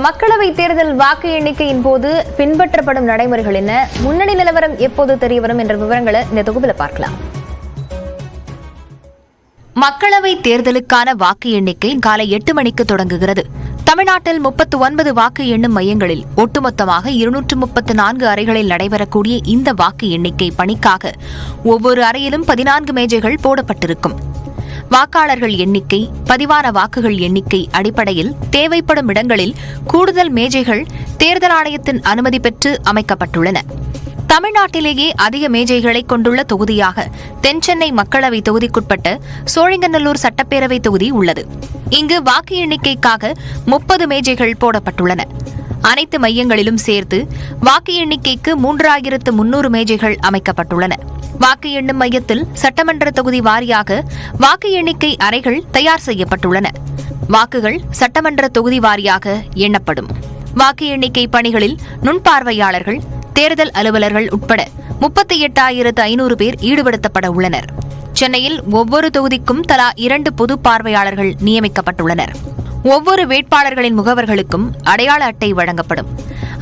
மக்களவை தேர்தல் வாக்கு எண்ணிக்கையின் போது பின்பற்றப்படும் நடைமுறைகள் என்ன, முன்னணி நிலவரம் எப்போது தெரியவரும் என்ற விவரங்களை இந்த தொகுப்பில் பார்க்கலாம். மக்களவை தேர்தலுக்கான வாக்கு எண்ணிக்கை காலை 8 மணிக்கு தொடங்குகிறது. தமிழ்நாட்டில் 39 வாக்கு எண்ணும் மையங்களில் ஒட்டுமொத்தமாக 234 அறைகளில் நடைபெறக்கூடிய இந்த வாக்கு எண்ணிக்கை பணிக்காக ஒவ்வொரு அறையிலும் 14 மேஜைகள் போடப்பட்டிருக்கும். வாக்காளர்கள் எண்ணிக்கை, பதிவான வாக்குகள் எண்ணிக்கை அடிப்படையில் தேவைப்படும் இடங்களில் கூடுதல் மேஜைகள் தேர்தல் ஆணையத்தின் அனுமதி பெற்று அமைக்கப்பட்டுள்ளன. தமிழ்நாட்டிலேயே அதிக மேஜைகளை கொண்டுள்ள தொகுதியாக தென்சென்னை மக்களவை தொகுதிக்குட்பட்ட சோழிங்கநல்லூர் சட்டப்பேரவை தொகுதி உள்ளது. இங்கு வாக்கு எண்ணிக்கைக்காக 30 மேஜைகள் போடப்பட்டுள்ளன. அனைத்து மையங்களிலும் சேர்த்து வாக்கு எண்ணிக்கைக்கு 3300 மேஜைகள் அமைக்கப்பட்டுள்ளன. வாக்கு எண்ணும் மையத்தில் சட்டமன்ற தொகுதி வாரியாக வாக்கு எண்ணிக்கை அறைகள் தயார் செய்யப்பட்டுள்ளன. வாக்குகள் சட்டமன்ற தொகுதி வாரியாக எண்ணப்படும். வாக்கு எண்ணிக்கை பணிகளில் நுண்பார்வையாளர்கள், தேர்தல் அலுவலர்கள் உட்பட 38,500 பேர் ஈடுபடுத்தப்பட உள்ளனர். சென்னையில் ஒவ்வொரு தொகுதிக்கும் தலா 2 பொது பார்வையாளர்கள் நியமிக்கப்பட்டுள்ளனர். ஒவ்வொரு வேட்பாளர்களின் முகவர்களுக்கும் அடையாள அட்டை வழங்கப்படும்.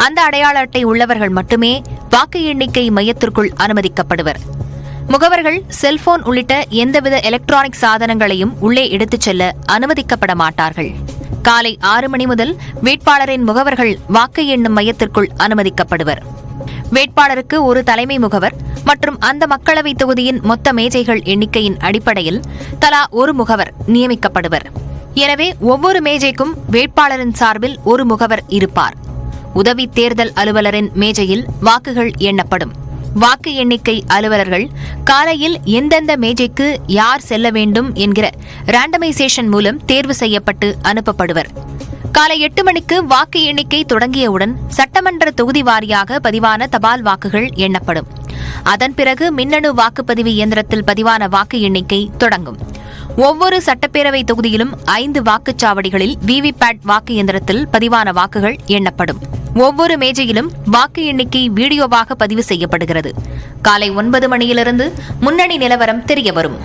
அந்த அடையாள அட்டை உள்ளவர்கள் மட்டுமே வாக்கு எண்ணிக்கை மையத்திற்குள் அனுமதிக்கப்படுவர். முகவர்கள் செல்போன் உள்ளிட்ட எந்தவித எலக்ட்ரானிக் சாதனங்களையும் உள்ளே எடுத்துச் செல்ல அனுமதிக்கப்பட மாட்டார்கள். காலை 6 மணி முதல் வேட்பாளரின் முகவர்கள் வாக்கு எண்ணும் மையத்திற்குள் அனுமதிக்கப்படுவர். வேட்பாளருக்கு ஒரு தலைமை முகவர் மற்றும் அந்த மக்களவை தொகுதியின் மொத்த மேஜைகள் எண்ணிக்கையின் அடிப்படையில் தலா ஒரு முகவர் நியமிக்கப்படுவர். எனவே ஒவ்வொரு மேஜைக்கும் வேட்பாளரின் சார்பில் ஒரு முகவர் இருப்பார். உதவி தேர்தல் அலுவலரின் மேஜையில் வாக்குகள் எண்ணப்படும். வாக்கு எண்ணிக்கை அலுவலர்கள் காலையில் எந்தெந்த மேஜைக்கு யார் செல்ல வேண்டும் என்கிற ரேண்டமைசேஷன் மூலம் தேர்வு செய்யப்பட்டு அனுப்பப்படுவர். காலை 8 மணிக்கு வாக்கு எண்ணிக்கை தொடங்கியவுடன் சட்டமன்ற தொகுதி வாரியாக பதிவான தபால் வாக்குகள் எண்ணப்படும். அதன் பிறகு மின்னணு வாக்குப்பதிவு இயந்திரத்தில் பதிவான வாக்கு எண்ணிக்கை தொடங்கும். ஒவ்வொரு சட்டப்பேரவை தொகுதியிலும் 5 வாக்குச்சாவடிகளில் விவிபேட் வாக்கு இயந்திரத்தில் பதிவான வாக்குகள் எண்ணப்படும். ஒவ்வொரு மேஜையிலும் வாக்கு எண்ணிக்கை வீடியோவாக பதிவு செய்யப்படுகிறது. காலை 9 மணியிலிருந்து முன்னணி நிலவரம் தெரியவரும்.